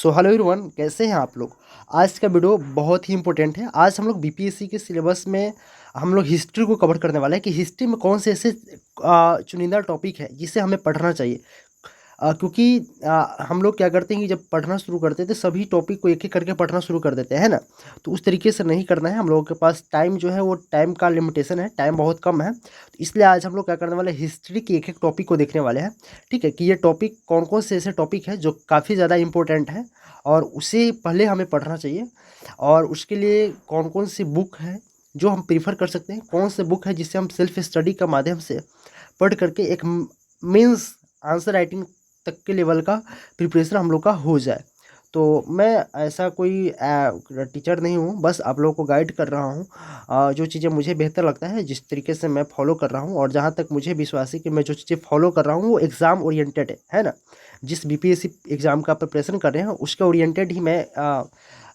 So hello everyone, कैसे हैं आप लोग। आज का वीडियो बहुत ही इंपॉर्टेंट है। आज हम लोग बीपीएससी के सिलेबस में हम लोग हिस्ट्री को कवर करने वाले हैं कि हिस्ट्री में कौन से ऐसे चुनिंदा टॉपिक है जिसे हमें पढ़ना चाहिए। क्योंकि हम लोग क्या करते हैं कि जब पढ़ना शुरू करते हैं तो सभी टॉपिक को एक एक करके पढ़ना शुरू कर देते हैं, है ना। तो उस तरीके से नहीं करना है। हम लोगों के पास टाइम जो है वो टाइम का लिमिटेशन है, टाइम बहुत कम है। तो इसलिए आज हम लोग क्या करने वाले हैं, हिस्ट्री के एक एक टॉपिक को देखने वाले हैं। ठीक है कि ये टॉपिक कौन कौन से ऐसे टॉपिक है जो काफ़ी ज़्यादा इंपॉर्टेंट है और उसे पहले हमें पढ़ना चाहिए। और उसके लिए कौन कौन सी बुक है जो हम प्रीफर कर सकते हैं, कौन से बुक है जिससे हम सेल्फ स्टडी का माध्यम से पढ़ करके एक मीन्स आंसर राइटिंग तक के लेवल का प्रिपरेशन हम लोग का हो जाए। तो मैं ऐसा कोई टीचर नहीं हूँ, बस आप लोगों को गाइड कर रहा हूँ। जो चीज़ें मुझे बेहतर लगता है, जिस तरीके से मैं फॉलो कर रहा हूँ, और जहाँ तक मुझे विश्वास है कि मैं जो चीज़ें फॉलो कर रहा हूँ वो एग्ज़ाम ओरिएंटेड है ना। जिस बीपीएससी एग्ज़ाम का प्रिपरेशन कर रहे हैं उसके ओरिएंटेड ही मैं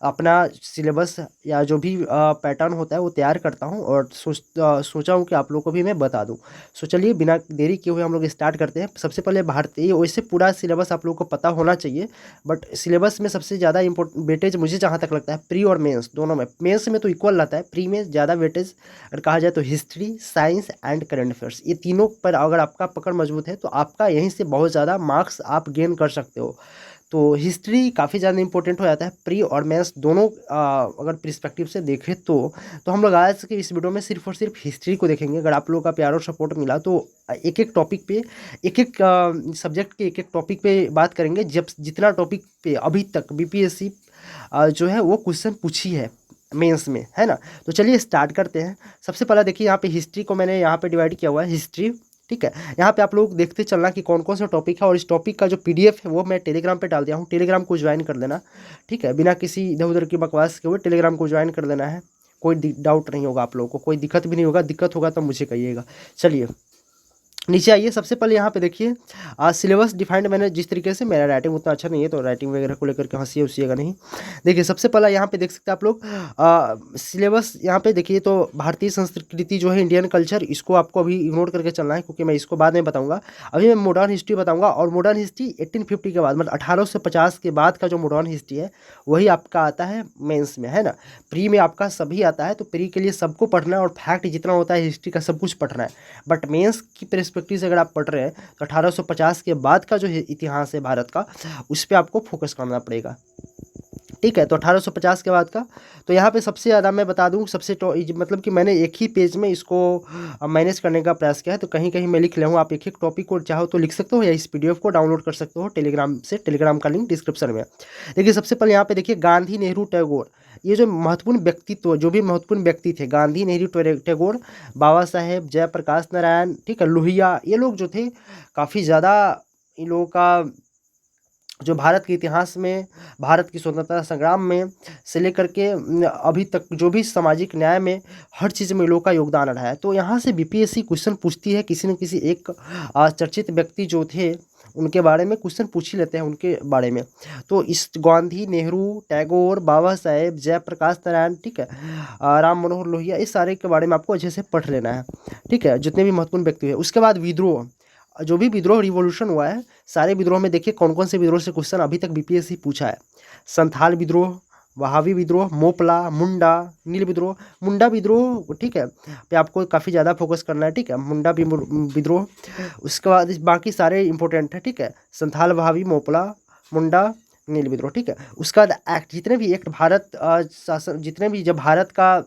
अपना सिलेबस या जो भी पैटर्न होता है वो तैयार करता हूँ और सोचा हूँ कि आप लोगों को भी मैं बता दूँ। सो चलिए बिना देरी किए हुए हम लोग स्टार्ट करते हैं। सबसे पहले भारतीय, वैसे पूरा सिलेबस आप लोगों को पता होना चाहिए, बट सिलेबस में सबसे ज़्यादा वेटेज मुझे जहाँ तक लगता है प्री और मेंस दोनों में, मेंस में तो इक्वल रहता है, प्री में ज़्यादा वेटेज अगर कहा जाए तो history, science and current affairs, ये तीनों पर अगर आपका पकड़ मजबूत है तो आपका यहीं से बहुत ज़्यादा मार्क्स आप गेन कर सकते हो। तो हिस्ट्री काफ़ी ज़्यादा इंपॉर्टेंट हो जाता है, प्री और मेंस दोनों अगर पर्सपेक्टिव से देखें तो हम लोग आज के इस वीडियो में सिर्फ और सिर्फ हिस्ट्री को देखेंगे। अगर आप लोगों का प्यार और सपोर्ट मिला तो एक एक टॉपिक पे, एक एक सब्जेक्ट के एक एक टॉपिक पे बात करेंगे, जब जितना टॉपिक पे अभी तक बीपीएससी जो है वो क्वेश्चन पूछी है मेंस में, है ना। तो चलिए स्टार्ट करते हैं। सबसे पहला देखिए, यहाँ पे हिस्ट्री को मैंने यहाँ पे डिवाइड किया हुआ है, हिस्ट्री। ठीक है, यहाँ पे आप लोग देखते चलना कि कौन कौन सा टॉपिक है, और इस टॉपिक का जो पीडीएफ है वो मैं टेलीग्राम पे डाल दिया हूँ, टेलीग्राम को ज्वाइन कर लेना। ठीक है, बिना किसी इधर उधर की बकवास के हुए टेलीग्राम को ज्वाइन कर लेना है। कोई डाउट नहीं होगा आप लोगों को, कोई दिक्कत भी नहीं होगा, दिक्कत होगा तो मुझे कहिएगा। चलिए नीचे आइए। सबसे पहले यहाँ पे देखिए सिलेबस डिफाइंड मैंने जिस तरीके से, मेरा राइटिंग उतना अच्छा नहीं है तो राइटिंग वगैरह को लेकर के हंसिए उसिएगा नहीं। देखिए सबसे पहला यहाँ पे देख सकते हैं आप लोग सिलेबस। यहाँ पे देखिए तो भारतीय संस्कृति जो है, इंडियन कल्चर, इसको आपको अभी इग्नोर करके चलना है क्योंकि मैं इसको बाद में बताऊंगा। अभी मैं मॉडर्न हिस्ट्री बताऊंगा, और मॉडर्न हिस्ट्री 1850 के बाद, मतलब 1850 के बाद का जो मॉडर्न हिस्ट्री है वही आपका आता है मेंस में, है ना। प्री में आपका सभी आता है, तो प्री के लिए सबको पढ़ना है और फैक्ट जितना होता है हिस्ट्री का सब कुछ पढ़ना है। बट मेंस की पर्सपेक्टिव से अगर आप पढ़ रहे हैं तो 1850 के बाद का जो इतिहास है भारत का, उस पर आपको फोकस करना पड़ेगा। ठीक है, तो 1850 के बाद का, तो यहाँ पे सबसे ज़्यादा मैं बता दूँ, मतलब कि मैंने एक ही पेज में इसको मैनेज करने का प्रयास किया है, तो कहीं कहीं मैं लिख लिया हूँ। आप एक एक टॉपिक को चाहो तो लिख सकते हो या इस पीडीएफ को डाउनलोड कर सकते हो टेलीग्राम से, टेलीग्राम का लिंक डिस्क्रिप्शन में। देखिए सबसे पहले यहाँ पे देखिए गांधी, नेहरू, टैगोर, ये जो महत्वपूर्ण व्यक्तित्व, जो भी महत्वपूर्ण व्यक्ति थे, गांधी, नेहरू, टैगोर, बाबा साहेब, जयप्रकाश नारायण, ठीक है, लोहिया, ये लोग जो थे काफ़ी ज़्यादा, इन लोगों का जो भारत के इतिहास में, भारत की स्वतंत्रता संग्राम में से लेकर के अभी तक जो भी सामाजिक न्याय में, हर चीज़ में लोगों का योगदान रहा है। तो यहाँ से बीपीएससी क्वेश्चन पूछती है, किसी न किसी एक चर्चित व्यक्ति जो थे उनके बारे में क्वेश्चन पूछ ही लेते हैं उनके बारे में। तो इस गांधी, नेहरू, टैगोर, बाबा साहेब, जयप्रकाश नारायण, ठीक है, राम मनोहर लोहिया, इस सारे के बारे में आपको अच्छे से पढ़ लेना है। ठीक है, जितने भी महत्वपूर्ण व्यक्ति हैं। उसके बाद विद्रोह, जो भी विद्रोह रिवॉल्यूशन हुआ है, सारे विद्रोह में देखिए कौन कौन से विद्रोह से क्वेश्चन अभी तक बीपीएससी पूछा है। संथाल विद्रोह, वहावी विद्रोह, मोपला, मुंडा, नील विद्रोह। मुंडा विद्रोह, ठीक है, पे आपको काफ़ी ज़्यादा फोकस करना है। ठीक है, मुंडा विद्रोह। उसके बाद बाकी सारे इंपॉर्टेंट है। ठीक है, संथाल, वहावी, मोपला, मुंडा, नील विद्रोह। ठीक है, उसका बाद एक्ट, जितने भी एक्ट भारत शासन, जितने भी जब भारत का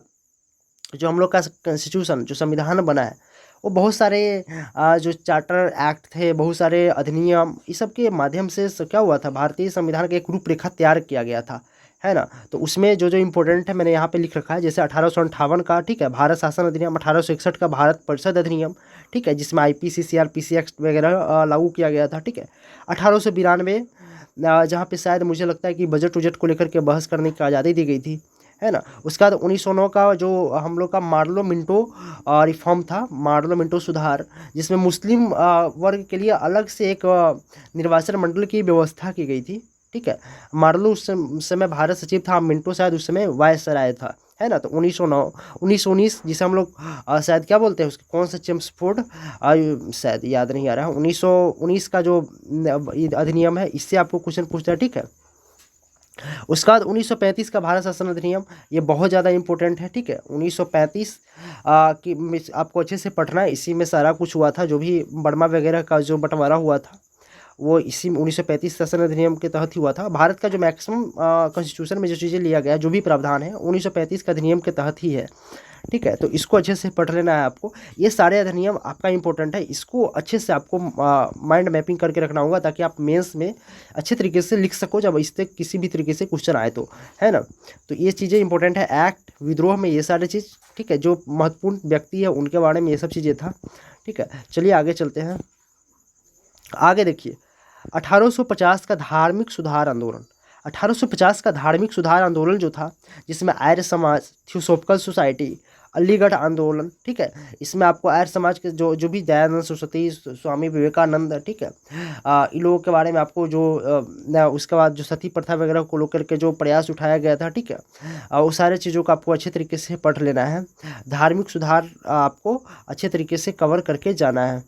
जो हम लोग का कॉन्स्टिट्यूशन, जो संविधान बना है, वो बहुत सारे जो चार्टर एक्ट थे, बहुत सारे अधिनियम, इस सब के माध्यम से क्या हुआ था, भारतीय संविधान का एक रूपरेखा तैयार किया गया था, है ना। तो उसमें जो जो इम्पोर्टेंट है मैंने यहाँ पे लिख रखा है, जैसे 1858 का, ठीक है, भारत शासन अधिनियम, 1861 का भारत परिषद अधिनियम, ठीक है, जिसमें आईपीसी, सीआरपीसी एक्ट वगैरह लागू किया गया था। ठीक है, 1892 जहाँ पे शायद मुझे लगता है कि बजट उजट को लेकर के बहस करने की आज़ादी दी गई थी, है ना। उसके बाद 1909 का जो हम लोग का मार्लो मिंटो रिफॉर्म था, मार्लो मिंटो सुधार, जिसमें मुस्लिम वर्ग के लिए अलग से एक निर्वाचन मंडल की व्यवस्था की गई थी। ठीक है, मार्लो उस समय भारत सचिव था, मिंटो शायद उस समय वायसराय था, है ना। तो 1909, 1919, जिसे हम लोग शायद क्या बोलते हैं उसके, कौन सा चेम्सफोर्ड, शायद याद नहीं आ रहा है, 1919 का जो अधिनियम है, इससे आपको क्वेश्चन पूछता है। ठीक है, उसके बाद 1935 का भारत शासन अधिनियम, ये बहुत ज़्यादा इंपॉर्टेंट है, ठीक है। 1935 की आपको अच्छे से पढ़ना है, इसी में सारा कुछ हुआ था, जो भी बर्मा वगैरह का जो बंटवारा हुआ था वो इसी 1935 शासन अधिनियम के तहत ही हुआ था। भारत का जो मैक्सिमम कॉन्स्टिट्यूशन में जो चीज़ें लिया गया, जो भी प्रावधान है 1935 का अधिनियम के तहत ही है, ठीक है। तो इसको अच्छे से पढ़ लेना है आपको। ये सारे अधिनियम आपका इंपॉर्टेंट है, इसको अच्छे से आपको माइंड मैपिंग करके रखना होगा, ताकि आप मेंस में अच्छे तरीके से लिख सको जब इससे किसी भी तरीके से क्वेश्चन आए तो, है ना। तो ये चीज़ें इंपॉर्टेंट है, एक्ट, विद्रोह में ये सारी चीज़, ठीक है। जो महत्वपूर्ण व्यक्ति है उनके बारे में ये सब चीज़ें था, ठीक है। चलिए आगे चलते हैं। आगे देखिए 1850 का धार्मिक सुधार आंदोलन। 1850 का धार्मिक सुधार आंदोलन जो था, जिसमें आर्य समाज, थियोसॉफिकल सोसाइटी, अलीगढ़ आंदोलन, ठीक है। इसमें आपको आर्य समाज के जो जो भी दयानंद सरस्वती, स्वामी विवेकानंद, ठीक है, इन लोगों के बारे में आपको जो उसके बाद जो सती प्रथा वगैरह को लेकर के जो प्रयास उठाया गया था, ठीक है, वो सारे चीज़ों को आपको अच्छे तरीके से पढ़ लेना है। धार्मिक सुधार आपको अच्छे तरीके से कवर करके जाना है।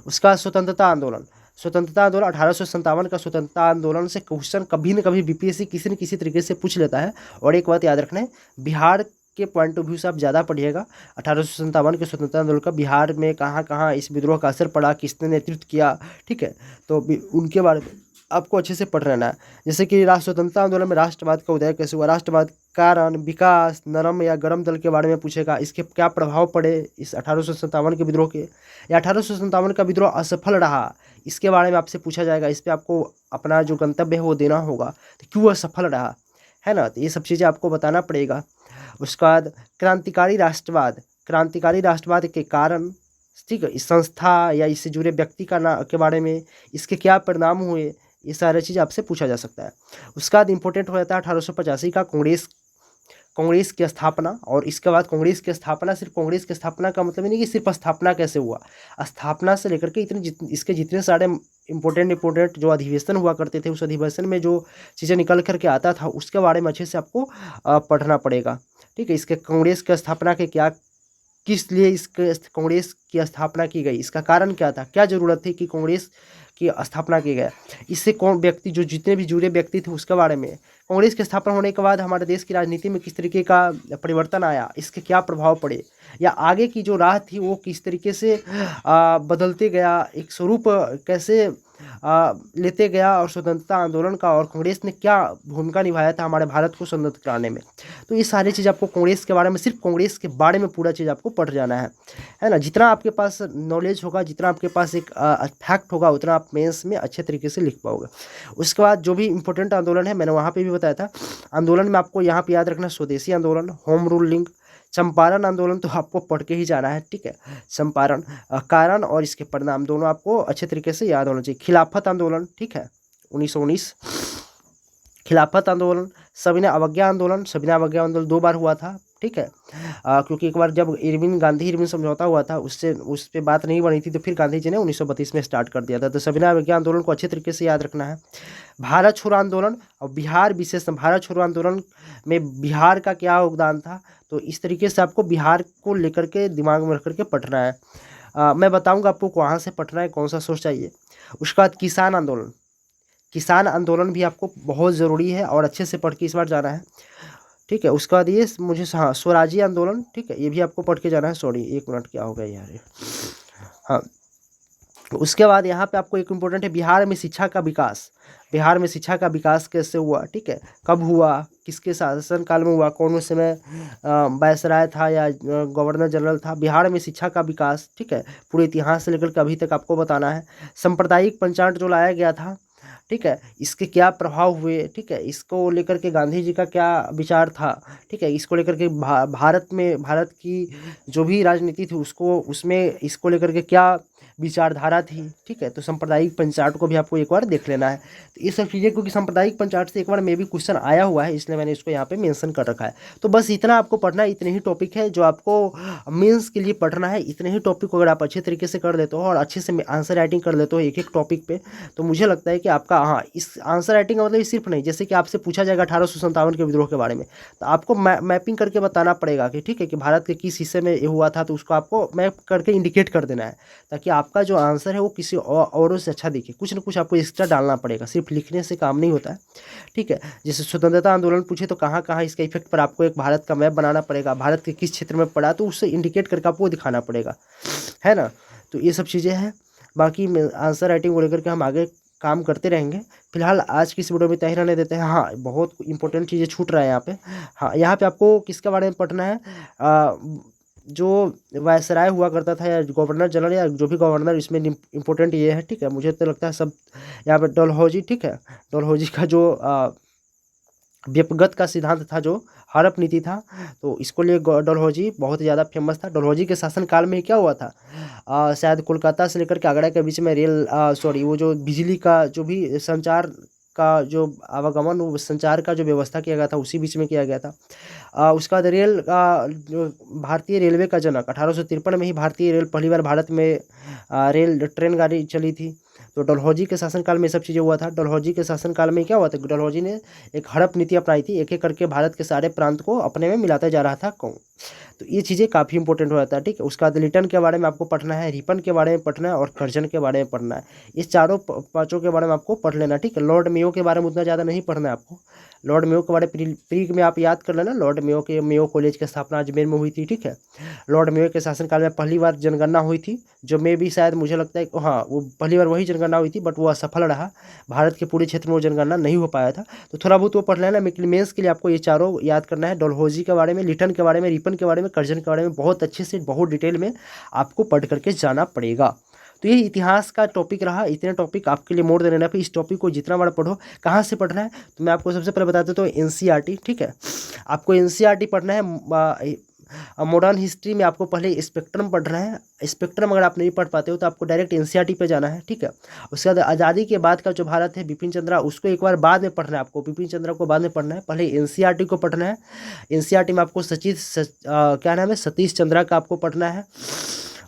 उसका स्वतंत्रता आंदोलन, स्वतंत्रता आंदोलन 1857 का स्वतंत्रता आंदोलन से क्वेश्चन कभी न कभी बीपीएससी किसी न किसी तरीके से पूछ लेता है। और एक बात याद रखना है, बिहार के पॉइंट ऑफ व्यू से आप ज़्यादा पढ़िएगा। 1857 के स्वतंत्रता आंदोलन का बिहार में कहाँ कहाँ इस विद्रोह का असर पड़ा, किसने नेतृत्व किया, ठीक है, तो उनके बारे में आपको अच्छे से पढ़ लेना है। जैसे कि राष्ट्र स्वतंत्रता आंदोलन में राष्ट्रवाद का उदय कैसे हुआ, राष्ट्रवाद कारण, विकास, नरम या गरम दल के बारे में पूछेगा, इसके क्या प्रभाव पड़े इस 1857 के विद्रोह के, या 1857 का विद्रोह असफल रहा, इसके बारे में आपसे पूछा जाएगा। इस पर आपको अपना जो गंतव्य है वो देना होगा, तो क्यों असफल रहा, है ना। तो ये सब चीज़ें आपको बताना पड़ेगा। उसके बाद क्रांतिकारी राष्ट्रवाद, क्रांतिकारी राष्ट्रवाद के कारण, ठीक है, इस संस्था या इससे जुड़े व्यक्ति का ना के बारे में, इसके क्या परिणाम हुए, ये सारी चीज़ आपसे पूछा जा सकता है। उसका बाद इंपॉर्टेंट हो जाता है 1885 का कांग्रेस, कांग्रेस की स्थापना। और इसके बाद कांग्रेस की स्थापना, सिर्फ कांग्रेस की स्थापना का मतलब नहीं कि सिर्फ स्थापना कैसे हुआ, स्थापना से लेकर के इसके जितने सारे इंपॉर्टेंट जो अधिवेशन हुआ करते थे, उस अधिवेशन में जो चीज़ें निकल करके आता था, उसके बारे में अच्छे से आपको पढ़ना पड़ेगा, ठीक है। इसके कांग्रेस की स्थापना के क्या, किस लिए इस कांग्रेस की स्थापना की गई, इसका कारण क्या था, क्या ज़रूरत थी कि कांग्रेस की स्थापना की गया, इससे कौन व्यक्ति, जो जितने भी जुड़े व्यक्ति थे उसके बारे में, कांग्रेस की स्थापना होने के बाद हमारे देश की राजनीति में किस तरीके का परिवर्तन आया, इसके क्या प्रभाव पड़े, या आगे की जो राह थी वो किस तरीके से बदलते गया, एक स्वरूप कैसे लेते गया, और स्वतंत्रता आंदोलन का और कांग्रेस ने क्या भूमिका निभाया था हमारे भारत को स्वतंत्र कराने में। तो ये सारी चीज़ आपको कांग्रेस के बारे में, सिर्फ कांग्रेस के बारे में पूरा चीज़ आपको पढ़ जाना है ना। जितना आपके पास नॉलेज होगा, जितना आपके पास एक फैक्ट होगा, उतना आप मेंस में अच्छे तरीके से लिख पाओगे। उसके बाद जो भी इंपॉर्टेंट आंदोलन है, मैंने वहाँ पे भी बताया था। आंदोलन में आपको यहाँ पे याद रखना, स्वदेशी आंदोलन, होम रूलिंग, चंपारण आंदोलन तो आपको पढ़ के ही जाना है, ठीक है। चंपारण कारण और इसके परिणाम दोनों आपको अच्छे तरीके से याद होना चाहिए। खिलाफत आंदोलन, ठीक है, 1919 खिलाफत आंदोलन, सविनय अवज्ञा आंदोलन, सविनय अवज्ञा आंदोलन 2 बार हुआ था, ठीक है। क्योंकि एक बार जब गांधी इरविन समझौता हुआ था, उससे उस पर बात नहीं बनी थी, तो फिर गांधी जी ने 1932 में स्टार्ट कर दिया था। तो सविनय अवज्ञा आंदोलन को अच्छे तरीके से याद रखना है। भारत छोड़ो आंदोलन और बिहार विशेष, भारत छोड़ो आंदोलन में बिहार का क्या योगदान था, तो इस तरीके से आपको बिहार को लेकर के दिमाग में रख करके पढ़ना है। मैं बताऊंगा आपको कहाँ से पढ़ना है, कौन सा सोर्स चाहिए। उसके बाद किसान आंदोलन, किसान आंदोलन भी आपको बहुत ज़रूरी है और अच्छे से पढ़ के इस बार जाना है, ठीक है। उसके बाद ये मुझे, हाँ, स्वराज्य आंदोलन, ठीक है, ये भी आपको पढ़ के जाना है। सॉरी, 1 मिनट, क्या हो गया यार ये, हाँ। उसके बाद यहाँ पे आपको एक इम्पोर्टेंट है, बिहार में शिक्षा का विकास, बिहार में शिक्षा का विकास कैसे हुआ, ठीक है, कब हुआ, किसके शासन काल में हुआ, कौन उस समय वायसराय था या गवर्नर जनरल था। बिहार में शिक्षा का विकास, ठीक है, पूरे इतिहास से लेकर के अभी तक आपको बताना है। सांप्रदायिक पंचायत जो लाया गया था, ठीक है, इसके क्या प्रभाव हुए, ठीक है, इसको लेकर के गांधी जी का क्या विचार था, ठीक है, इसको लेकर के भारत में, भारत की जो भी राजनीति थी उसको, उसमें इसको लेकर के क्या विचारधारा थी, ठीक है। तो सांप्रदायिक पंचायत को भी आपको एक बार देख लेना है। तो ये सब चीज़ें, क्योंकि सांप्रदायिक पंचायत से एक बार में भी क्वेश्चन आया हुआ है, इसलिए मैंने इसको यहाँ पे मेंशन कर रखा है। तो बस इतना आपको पढ़ना है, इतने ही टॉपिक है जो आपको मेंस के लिए पढ़ना है। इतने ही टॉपिक को अगर आप अच्छे तरीके से कर लेते हो और अच्छे से आंसर राइटिंग कर लेते हो एक एक टॉपिक पे, तो मुझे लगता है कि आपका, हाँ, इस आंसर राइटिंग का मतलब सिर्फ नहीं, जैसे कि आपसे पूछा जाएगा 1857 के विद्रोह के बारे में, तो आपको मैपिंग करके बताना पड़ेगा कि ठीक है, कि भारत के किस हिस्से में ये हुआ था, तो उसको आपको मैप करके इंडिकेट कर देना है, ताकि आप आपका जो आंसर है वो किसी औरों से अच्छा दिखे, कुछ ना कुछ आपको एक्स्ट्रा डालना पड़ेगा, सिर्फ लिखने से काम नहीं होता है, ठीक है। जैसे स्वतंत्रता आंदोलन पूछे तो कहाँ कहाँ इसका इफेक्ट पर आपको एक भारत का मैप बनाना पड़ेगा, भारत के किस क्षेत्र में पड़ा तो उससे इंडिकेट करके आपको दिखाना पड़ेगा, है ना। तो ये सब चीज़ें हैं। बाकी आंसर राइटिंग को लेकर के हम आगे काम करते रहेंगे। फिलहाल आज की इस वीडियो में इतना ही रहने देते हैं। हाँ, बहुत इंपॉर्टेंट चीज़ें छूट रहा है यहाँ पे। हाँ, यहाँ पे आपको किसके बारे में पढ़ना है, जो वायसराय हुआ करता था या गवर्नर जनरल या जो भी गवर्नर, इसमें इम्पोर्टेंट ये है, ठीक है। मुझे तो लगता है सब यहाँ पे डलहौजी, ठीक है, डलहौजी का जो व्यपगत का सिद्धांत था, जो हड़प नीति था, तो इसको लिए डलहौजी बहुत ज़्यादा फेमस था। डलहौजी के शासनकाल में क्या हुआ था, शायद कोलकाता से लेकर के आगरा के बीच में रेल सॉरी वो जो बिजली का जो भी संचार का जो आवागमन, वो संचार का जो व्यवस्था किया गया था उसी बीच में किया गया था। उसके बाद रेल जो भारतीय रेलवे का जनक 1853 में ही भारतीय रेल पहली बार भारत में रेल ट्रेन गाड़ी चली थी। तो डलहौजी के शासनकाल में ये सब चीज़ें हुआ था। डलहौजी के शासनकाल में क्या हुआ था, डलहौजी ने एक हड़प नीति अपनाई थी, एक एक करके भारत के सारे प्रांत को अपने में मिलाता जा रहा था कौन। तो ये चीज़ें काफ़ी इंपॉर्टेंट हो जाता है, ठीक है। उसके बाद लिटन के बारे में आपको पढ़ना है, रिपन के बारे में पढ़ना है और कर्जन के बारे में पढ़ना है। इस चारों पाँचों के बारे में आपको पढ़ लेना, ठीक है। लॉर्ड मेयो के बारे में उतना ज़्यादा नहीं पढ़ना है आपको। लॉर्ड मेयो के बारे में प्री में आप याद कर लेना। लॉर्ड मेयो के मेयो कॉलेज की स्थापना अजमेर में हुई थी, ठीक है। लॉर्ड मेयो के शासनकाल में पहली बार जनगणना हुई थी, जो में भी शायद मुझे लगता है हाँ वो पहली बार वही जनगणना हुई थी, बट वो असफल रहा। भारत के पूरे क्षेत्र में वो जनगणना नहीं हो पाया था। तो थोड़ा बहुत वो पढ़ लेना। मेंस के लिए आपको ये चारों याद करना है, डलहौजी के बारे में, लिटन के बारे में, रिपन के बारे में, कर्जन के बारे में बहुत अच्छे से बहुत डिटेल में आपको पढ़ करके जाना पड़ेगा। तो ये इतिहास का टॉपिक रहा। इतने टॉपिक आपके लिए मोड़ देने पे इस टॉपिक को जितना बड़ा पढ़ो। कहाँ से पढ़ना है तो मैं आपको सबसे पहले बता देता हूँ, एनसीईआरटी, ठीक है। आपको एनसीईआरटी पढ़ना है। मॉडर्न हिस्ट्री में आपको पहले स्पेक्ट्रम पढ़ना है। स्पेक्ट्रम अगर आप नहीं पढ़ पाते हो तो आपको डायरेक्ट एनसीईआरटी पे जाना है, ठीक है। उसके बाद आज़ादी के बाद का जो भारत है, बिपिन चंद्रा, उसको एक बार बाद में पढ़ना है आपको। बिपिन चंद्रा को बाद में पढ़ना है, पहले एनसीईआरटी को पढ़ना है। एनसीईआरटी में आपको क्या नाम है, सतीश चंद्रा का आपको पढ़ना है।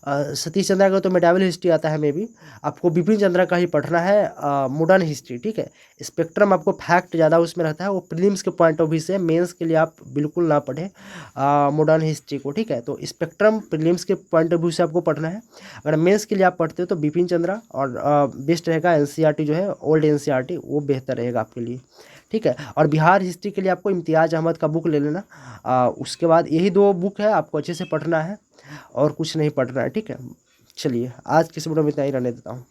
सतीश चंद्रा का तो मेडावल हिस्ट्री आता है, मे भी आपको बिपिन चंद्रा का ही पढ़ना है, मॉडर्न हिस्ट्री, ठीक है। स्पेक्ट्रम आपको फैक्ट ज़्यादा उसमें रहता है, वो प्रीलिम्स के पॉइंट ऑफ व्यू से, मेंस के लिए आप बिल्कुल ना पढ़ें मॉडर्न हिस्ट्री को, ठीक है। तो स्पेक्ट्रम प्रीलिम्स के पॉइंट ऑफ व्यू से आपको पढ़ना है। अगर मेंस के लिए आप पढ़ते हो तो बिपिन चंद्रा, और बेस्ट रहेगा एनसीईआरटी जो है, ओल्ड एनसीईआरटी, वो बेहतर रहेगा आपके लिए, ठीक है। और बिहार हिस्ट्री के लिए आपको इम्तियाज़ अहमद का बुक ले लेना। उसके बाद यही दो बुक है, आपको अच्छे से पढ़ना है और कुछ नहीं पढ़ना है, ठीक है। चलिए आज की इस वीडियो में इतना ही रहने देता हूँ।